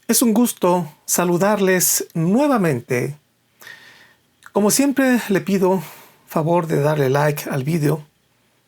Es un gusto saludarles nuevamente. Como siempre, le pido favor de darle like al vídeo.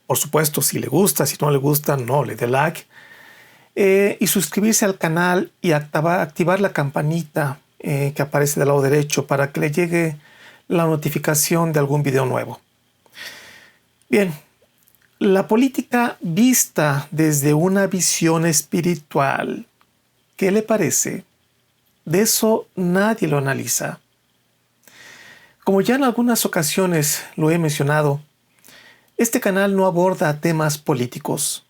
Por supuesto, si le gusta, si no le gusta, no le dé like. Y suscribirse al canal y activar la campanita que aparece del lado derecho para que le llegue la notificación de algún video nuevo. Bien, la política vista desde una visión espiritual. ¿Qué le parece? De eso nadie lo analiza. Como ya en algunas ocasiones lo he mencionado, este canal no aborda temas políticos.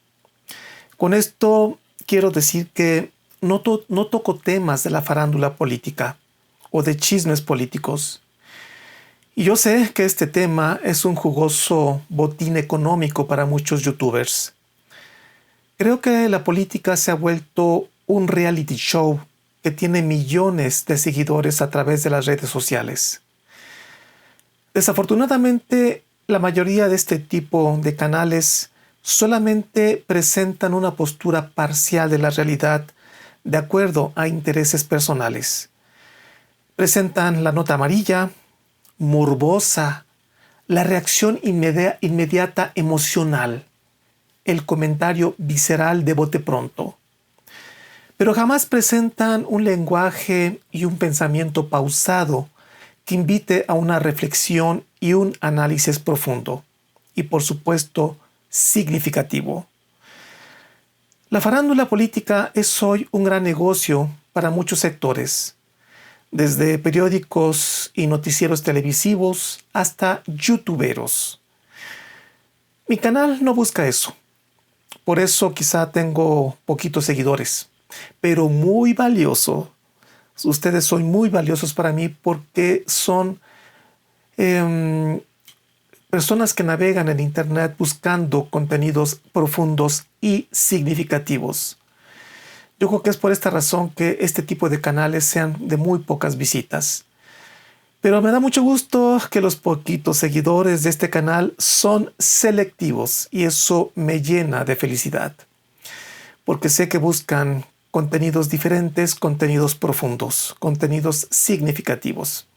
Con esto quiero decir que no toco temas de la farándula política o de chismes políticos. Y yo sé que este tema es un jugoso botín económico para muchos youtubers. Creo que la política se ha vuelto un reality show que tiene millones de seguidores a través de las redes sociales. Desafortunadamente, la mayoría de este tipo de canales solamente presentan una postura parcial de la realidad de acuerdo a intereses personales. Presentan la nota amarilla, morbosa, la reacción inmediata emocional, el comentario visceral de bote pronto. Pero jamás presentan un lenguaje y un pensamiento pausado que invite a una reflexión y un análisis profundo y, por supuesto, significativo. La farándula política es hoy un gran negocio para muchos sectores, desde periódicos y noticieros televisivos hasta youtuberos. Mi canal no busca eso, por eso quizá tengo poquitos seguidores, pero muy valioso. Ustedes son muy valiosos para mí porque son personas que navegan en Internet buscando contenidos profundos y significativos. Yo creo que es por esta razón que este tipo de canales sean de muy pocas visitas. Pero me da mucho gusto que los poquitos seguidores de este canal son selectivos y eso me llena de felicidad. Porque sé que buscan contenidos diferentes, contenidos profundos, contenidos significativos.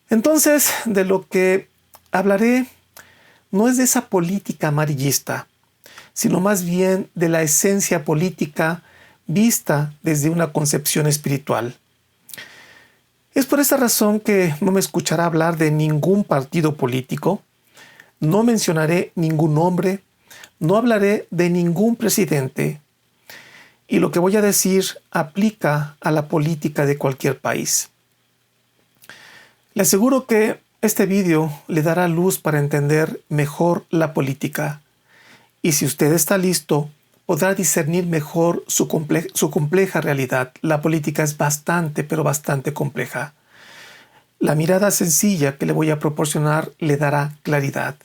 Entonces, de lo que hablaré no es de esa política amarillista, sino más bien de la esencia política vista desde una concepción espiritual. Es por esta razón que no me escuchará hablar de ningún partido político, no mencionaré ningún nombre, no hablaré de ningún presidente, y lo que voy a decir aplica a la política de cualquier país. Le aseguro que este vídeo le dará luz para entender mejor la política. Y si usted está listo, podrá discernir mejor su compleja realidad. La política es bastante, pero bastante compleja. La mirada sencilla que le voy a proporcionar le dará claridad.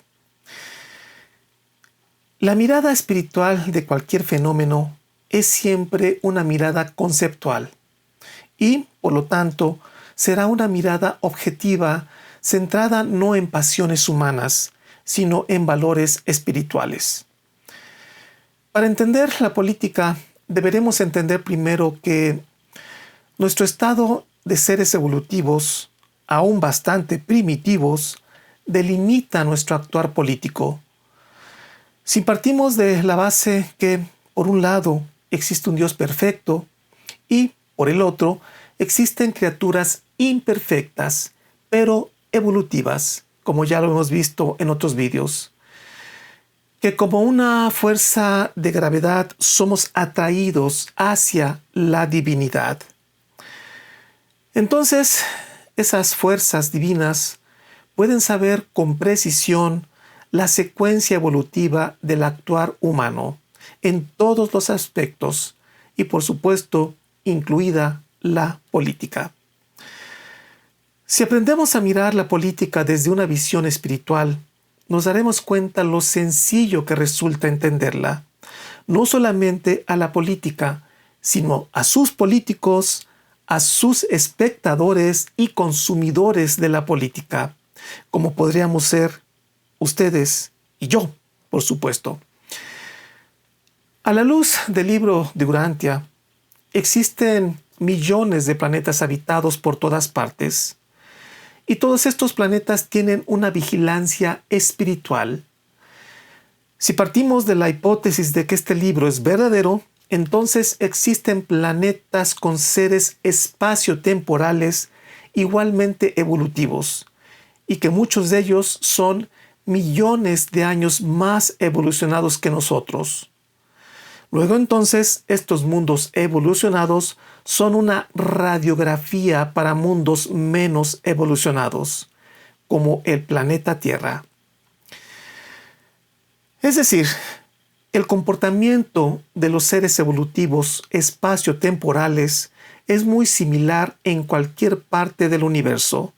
La mirada espiritual de cualquier fenómeno es siempre una mirada conceptual y, por lo tanto, será una mirada objetiva centrada no en pasiones humanas, sino en valores espirituales. Para entender la política, deberemos entender primero que nuestro estado de seres evolutivos, aún bastante primitivos, delimita nuestro actuar político. Si partimos de la base que, por un lado, existe un Dios perfecto y, por el otro, existen criaturas imperfectas, pero evolutivas, como ya lo hemos visto en otros vídeos, que como una fuerza de gravedad somos atraídos hacia la divinidad. Entonces, esas fuerzas divinas pueden saber con precisión la secuencia evolutiva del actuar humano en todos los aspectos y, por supuesto, incluida la política. Si aprendemos a mirar la política desde una visión espiritual, nos daremos cuenta lo sencillo que resulta entenderla, no solamente a la política, sino a sus políticos, a sus espectadores y consumidores de la política, como podríamos ser ustedes y yo, por supuesto. A la luz del libro de Urantia, existen millones de planetas habitados por todas partes, y todos estos planetas tienen una vigilancia espiritual. Si partimos de la hipótesis de que este libro es verdadero, entonces existen planetas con seres espaciotemporales igualmente evolutivos, y que muchos de ellos son millones de años más evolucionados que nosotros. Luego entonces, estos mundos evolucionados son una radiografía para mundos menos evolucionados, como el planeta Tierra. Es decir, el comportamiento de los seres evolutivos espaciotemporales es muy similar en cualquier parte del universo,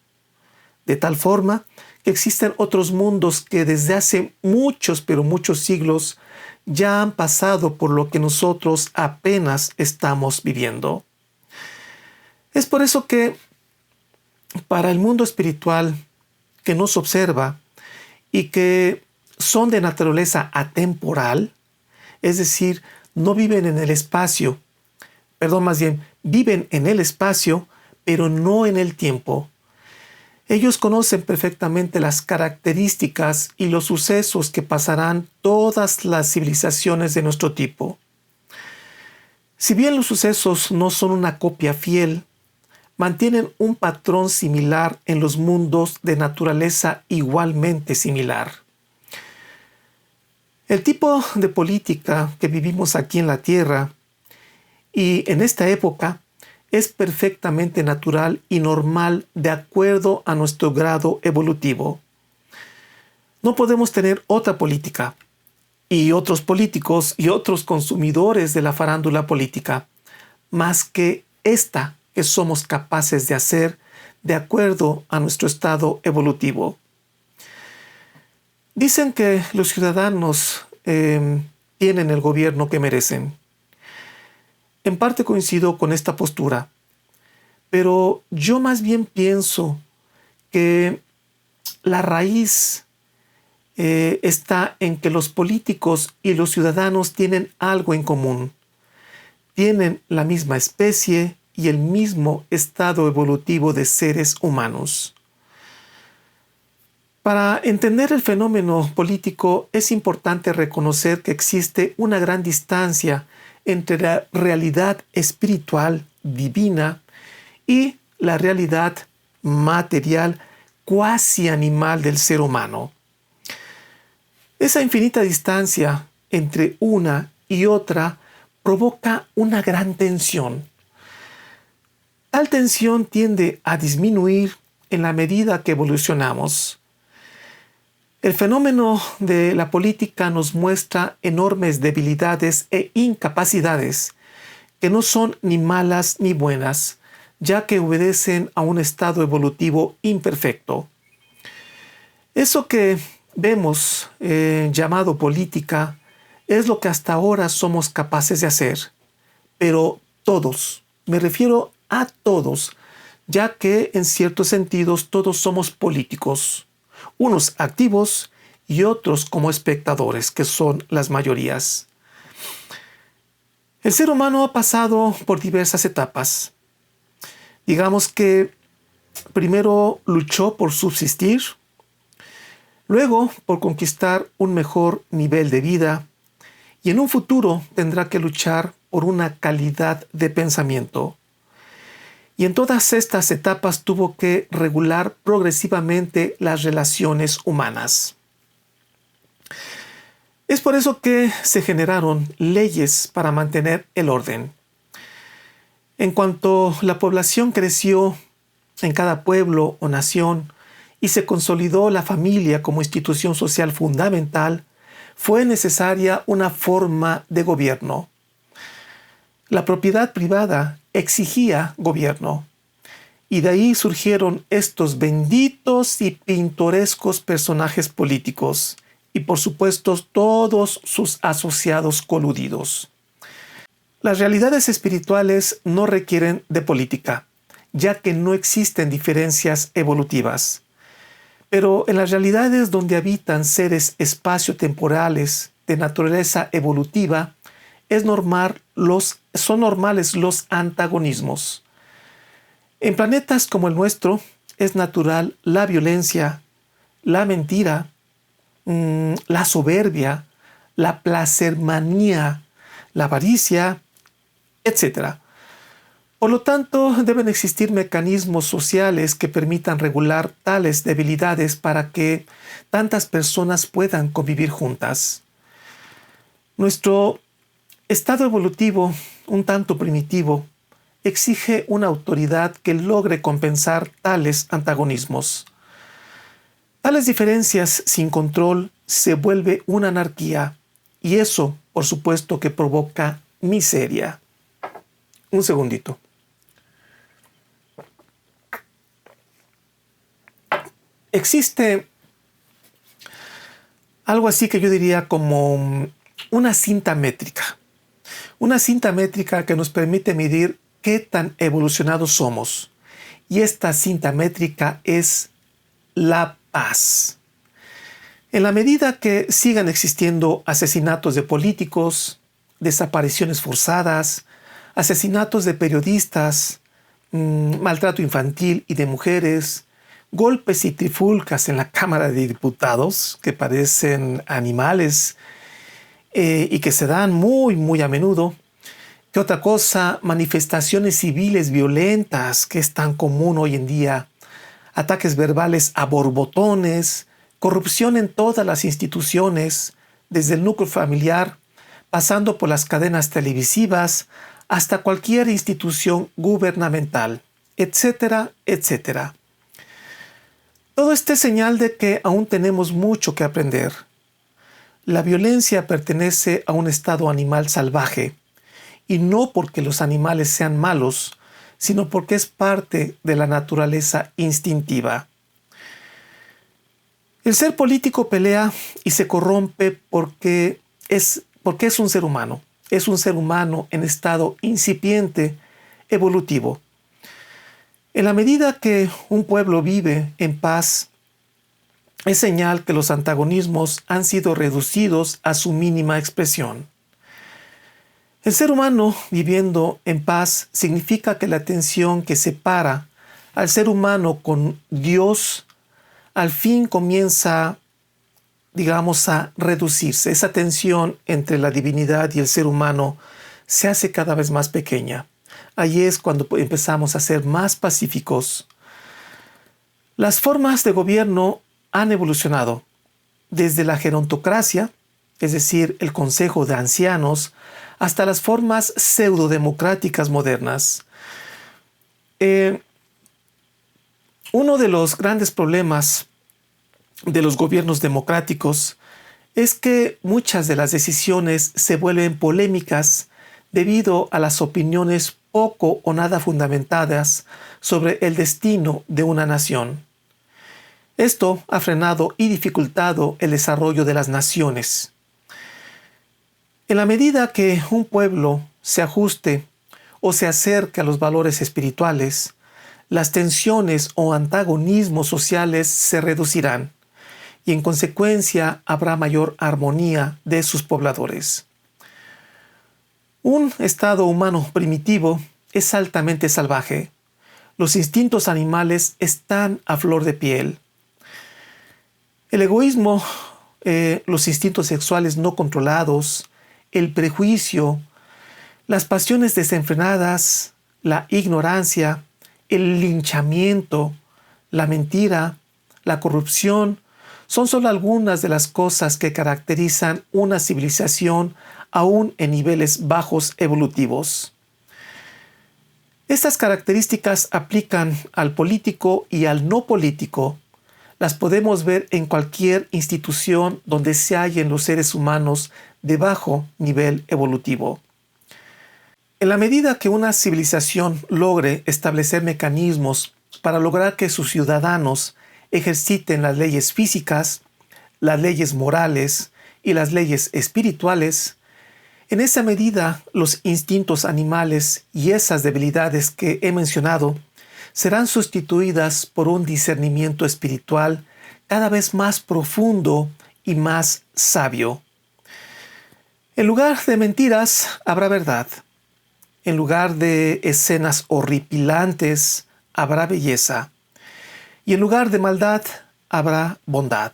de tal forma que existen otros mundos que desde hace muchos, pero muchos siglos ya han pasado por lo que nosotros apenas estamos viviendo. Es por eso que para el mundo espiritual que nos observa y que son de naturaleza atemporal, es decir, no viven en el espacio, viven en el espacio, pero no en el tiempo. Ellos conocen perfectamente las características y los sucesos que pasarán todas las civilizaciones de nuestro tipo. Si bien los sucesos no son una copia fiel, mantienen un patrón similar en los mundos de naturaleza igualmente similar. El tipo de política que vivimos aquí en la Tierra y en esta época es perfectamente natural y normal de acuerdo a nuestro grado evolutivo. No podemos tener otra política y otros políticos y otros consumidores de la farándula política más que esta que somos capaces de hacer de acuerdo a nuestro estado evolutivo. Dicen que los ciudadanos tienen el gobierno que merecen. En parte coincido con esta postura, pero yo más bien pienso que la raíz está en que los políticos y los ciudadanos tienen algo en común. Tienen la misma especie y el mismo estado evolutivo de seres humanos. Para entender el fenómeno político es importante reconocer que existe una gran distancia entre la realidad espiritual divina y la realidad material cuasi animal del ser humano. Esa infinita distancia entre una y otra provoca una gran tensión. Tal tensión tiende a disminuir en la medida que evolucionamos. El fenómeno de la política nos muestra enormes debilidades e incapacidades que no son ni malas ni buenas, ya que obedecen a un estado evolutivo imperfecto. Eso que vemos llamado política es lo que hasta ahora somos capaces de hacer, pero todos, me refiero a todos, ya que en ciertos sentidos todos somos políticos, unos activos y otros como espectadores, que son las mayorías. El ser humano ha pasado por diversas etapas. Digamos que primero luchó por subsistir, luego por conquistar un mejor nivel de vida y en un futuro tendrá que luchar por una calidad de pensamiento. Y en todas estas etapas tuvo que regular progresivamente las relaciones humanas. Es por eso que se generaron leyes para mantener el orden. En cuanto la población creció en cada pueblo o nación y se consolidó la familia como institución social fundamental, fue necesaria una forma de gobierno. La propiedad privada exigía gobierno, y de ahí surgieron estos benditos y pintorescos personajes políticos, y por supuesto todos sus asociados coludidos. Las realidades espirituales no requieren de política, ya que no existen diferencias evolutivas. Pero en las realidades donde habitan seres espaciotemporales de naturaleza evolutiva, son normales los antagonismos. En planetas como el nuestro es natural la violencia, la mentira, la soberbia, la placermanía, la avaricia, etc. Por lo tanto, deben existir mecanismos sociales que permitan regular tales debilidades para que tantas personas puedan convivir juntas. Nuestro estado evolutivo, un tanto primitivo, exige una autoridad que logre compensar tales antagonismos. Tales diferencias sin control se vuelve una anarquía y eso, por supuesto, que provoca miseria. Un segundito. Existe algo así que yo diría como una cinta métrica. Una cinta métrica que nos permite medir qué tan evolucionados somos. Y esta cinta métrica es la paz. En la medida que sigan existiendo asesinatos de políticos, desapariciones forzadas, asesinatos de periodistas, maltrato infantil y de mujeres, golpes y trifulcas en la Cámara de Diputados que parecen animales y que se dan muy a menudo. ¿Qué otra cosa? Manifestaciones civiles violentas, que es tan común hoy en día, ataques verbales a borbotones, corrupción en todas las instituciones, desde el núcleo familiar, pasando por las cadenas televisivas, hasta cualquier institución gubernamental, etcétera, etcétera. Todo esto es señal de que aún tenemos mucho que aprender. La violencia pertenece a un estado animal salvaje, y no porque los animales sean malos, sino porque es parte de la naturaleza instintiva. El ser político pelea y se corrompe porque es un ser humano. Es un ser humano en estado incipiente, evolutivo. En la medida que un pueblo vive en paz, es señal que los antagonismos han sido reducidos a su mínima expresión. El ser humano viviendo en paz significa que la tensión que separa al ser humano con Dios al fin comienza, a reducirse. Esa tensión entre la divinidad y el ser humano se hace cada vez más pequeña. Ahí es cuando empezamos a ser más pacíficos. Las formas de gobierno han evolucionado desde la gerontocracia, es decir, el consejo de ancianos, hasta las formas pseudodemocráticas modernas. Uno de los grandes problemas de los gobiernos democráticos es que muchas de las decisiones se vuelven polémicas debido a las opiniones poco o nada fundamentadas sobre el destino de una nación. Esto ha frenado y dificultado el desarrollo de las naciones. En la medida que un pueblo se ajuste o se acerque a los valores espirituales, las tensiones o antagonismos sociales se reducirán y en consecuencia habrá mayor armonía de sus pobladores. Un estado humano primitivo es altamente salvaje. Los instintos animales están a flor de piel. El egoísmo, los instintos sexuales no controlados, el prejuicio, las pasiones desenfrenadas, la ignorancia, el linchamiento, la mentira, la corrupción, son solo algunas de las cosas que caracterizan una civilización aún en niveles bajos evolutivos. Estas características aplican al político y al no político. Las podemos ver en cualquier institución donde se hallen los seres humanos de bajo nivel evolutivo. En la medida que una civilización logre establecer mecanismos para lograr que sus ciudadanos ejerciten las leyes físicas, las leyes morales y las leyes espirituales, en esa medida los instintos animales y esas debilidades que he mencionado serán sustituidas por un discernimiento espiritual cada vez más profundo y más sabio. En lugar de mentiras, habrá verdad. En lugar de escenas horripilantes, habrá belleza. Y en lugar de maldad, habrá bondad.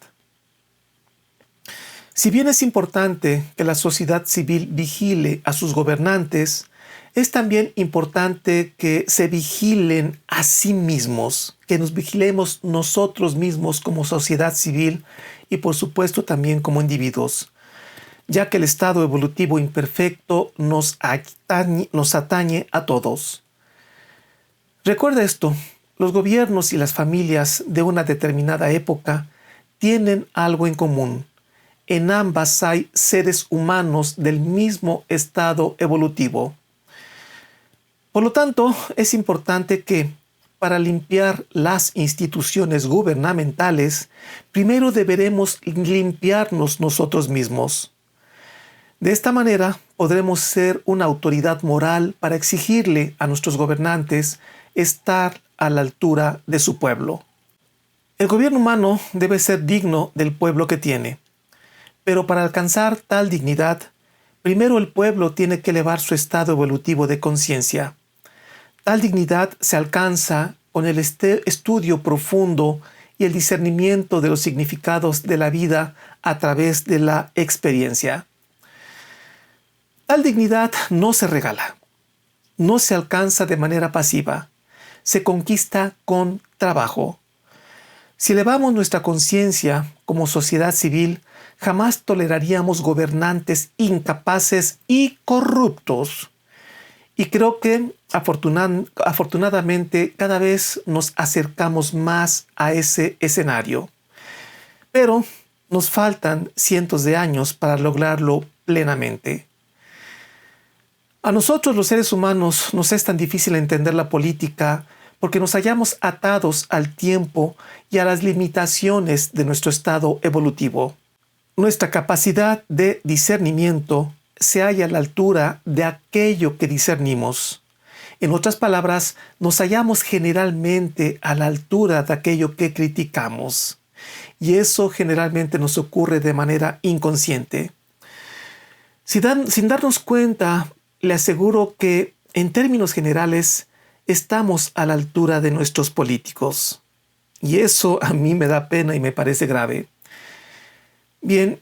Si bien es importante que la sociedad civil vigile a sus gobernantes, es también importante que se vigilen a sí mismos, que nos vigilemos nosotros mismos como sociedad civil y por supuesto también como individuos, ya que el estado evolutivo imperfecto nos atañe a todos. Recuerda esto, los gobiernos y las familias de una determinada época tienen algo en común. En ambas hay seres humanos del mismo estado evolutivo. Por lo tanto, es importante que, para limpiar las instituciones gubernamentales, primero deberemos limpiarnos nosotros mismos. De esta manera, podremos ser una autoridad moral para exigirle a nuestros gobernantes estar a la altura de su pueblo. El gobierno humano debe ser digno del pueblo que tiene. Pero para alcanzar tal dignidad, primero el pueblo tiene que elevar su estado evolutivo de conciencia. Tal dignidad se alcanza con el estudio profundo y el discernimiento de los significados de la vida a través de la experiencia. Tal dignidad no se regala, no se alcanza de manera pasiva, se conquista con trabajo. Si elevamos nuestra conciencia como sociedad civil, jamás toleraríamos gobernantes incapaces y corruptos. Y creo que afortunadamente cada vez nos acercamos más a ese escenario. Pero nos faltan cientos de años para lograrlo plenamente. A nosotros los seres humanos nos es tan difícil entender la política porque nos hallamos atados al tiempo y a las limitaciones de nuestro estado evolutivo. Nuestra capacidad de discernimiento se halla a la altura de aquello que discernimos. En otras palabras, nos hallamos generalmente a la altura de aquello que criticamos. Y eso generalmente nos ocurre de manera inconsciente. Sin darnos cuenta, le aseguro que, en términos generales, estamos a la altura de nuestros políticos. Y eso a mí me da pena y me parece grave. Bien,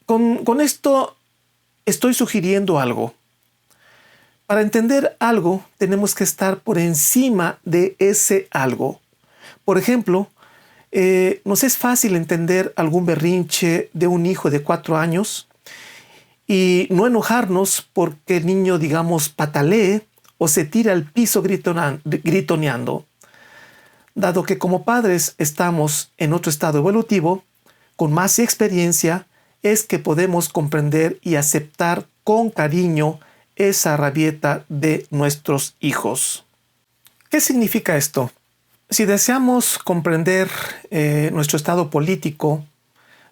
con esto estoy sugiriendo algo. Para entender algo, tenemos que estar por encima de ese algo. Por ejemplo, nos es fácil entender algún berrinche de un hijo de 4 años y no enojarnos porque el niño, digamos, patalee o se tira al piso gritoneando. Dado que como padres estamos en otro estado evolutivo, con más experiencia, es que podemos comprender y aceptar con cariño esa rabieta de nuestros hijos. ¿Qué significa esto? Si deseamos comprender nuestro estado político,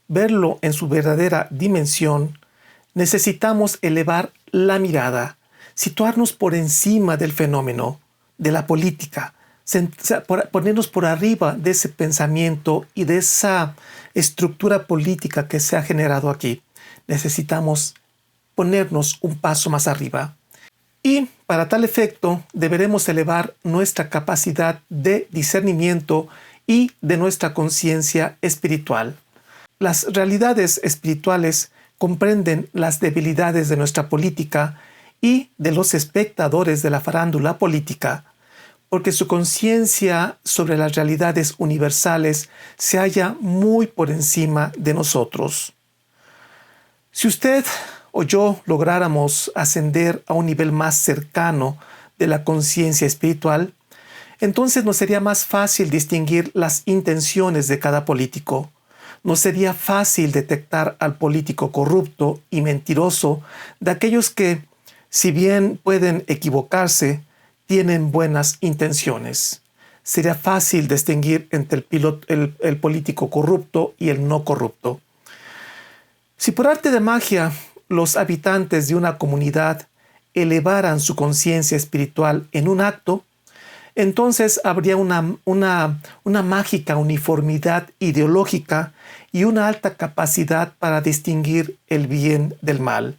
verlo en su verdadera dimensión, necesitamos elevar la mirada, situarnos por encima del fenómeno, de la política, ponernos por arriba de ese pensamiento y de esa estructura política que se ha generado aquí. Necesitamos ponernos un paso más arriba. Y para tal efecto deberemos elevar nuestra capacidad de discernimiento y de nuestra conciencia espiritual. Las realidades espirituales comprenden las debilidades de nuestra política y de los espectadores de la farándula política, porque su conciencia sobre las realidades universales se halla muy por encima de nosotros. Si usted o yo lográramos ascender a un nivel más cercano de la conciencia espiritual, entonces nos sería más fácil distinguir las intenciones de cada político. Nos sería fácil detectar al político corrupto y mentiroso de aquellos que, si bien pueden equivocarse, tienen buenas intenciones. Sería fácil distinguir entre el político corrupto y el no corrupto. Si por arte de magia los habitantes de una comunidad elevaran su conciencia espiritual en un acto, entonces habría una mágica uniformidad ideológica y una alta capacidad para distinguir el bien del mal.